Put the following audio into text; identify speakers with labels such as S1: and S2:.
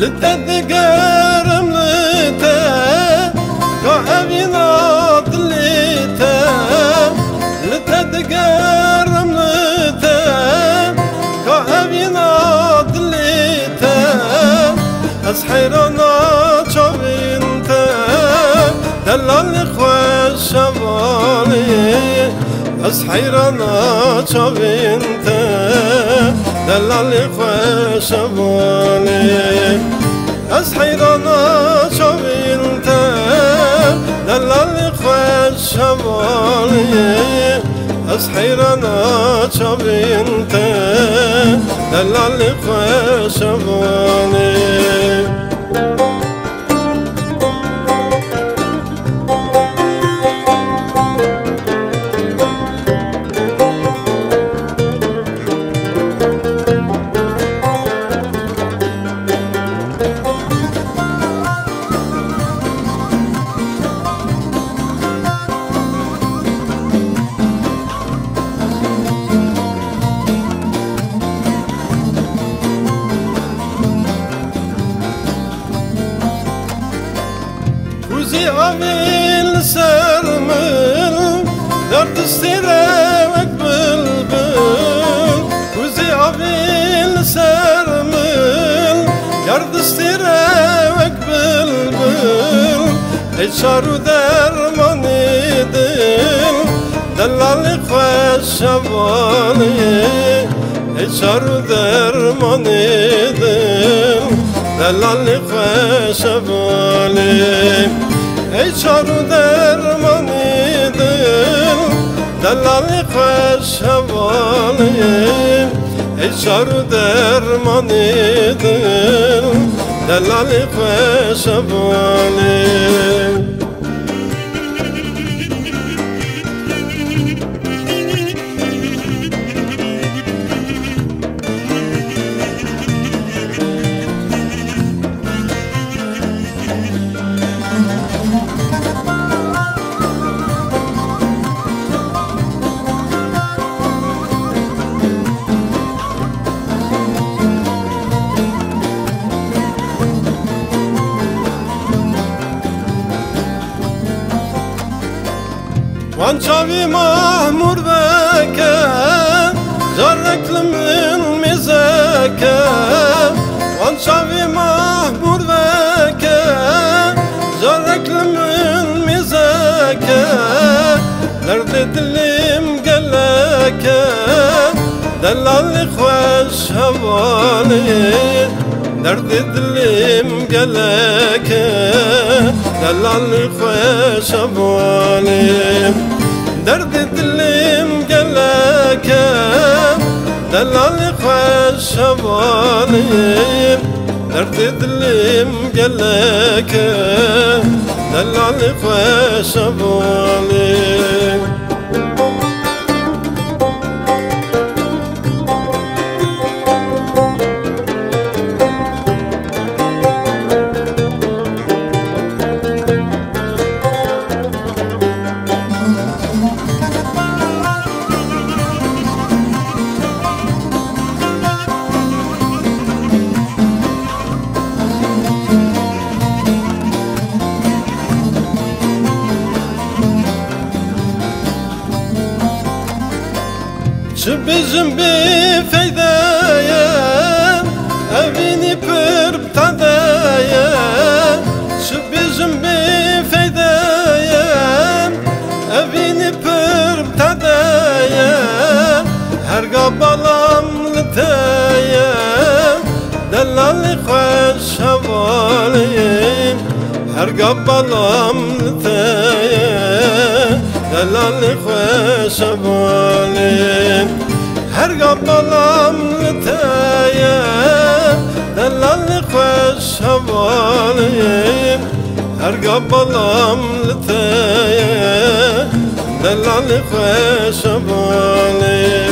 S1: لتذكرم لتا كأبينا دليتا لتذكرم لتا كأبينا دليتا أسحرنا شبينتا دلال خوش شبالي أسحرنا شبينتا دلال خوش شبالي أسحرنا شبينتا دلال خوش شبالي أسحرنا شبينتا دلال خوش شبالي Kuzi avil sermil dert istirevek bülbül Kuzi avil sermil dert istirevek bülbül Ey şaru derman idil delali khoş şabali Ey şaru derman idil delali khoş şabali Ey şaru derman idil delali khoş şabali Ey şaru derman idil delali khoş şabali Vançavi mahmur beke Zarreklimin mizeke Vançavi mahmur beke Zarreklimin mizeke Nerede dilim geleke Delali khoş havali Nerede dilim geleke Delali khoş havali Derd dilim geleke Delali khoş havali Derd dilim geleke Delali khoş havali Şu bizim bir feydeye evini pırp tadeye Şu bizim bir feydeye evini pırp tadeye هر قبلم لتايا دلال خوش بالیم هر قبلم لتايا دلال خوش بالیم هر قبلم لتايا دلال خوش بالیم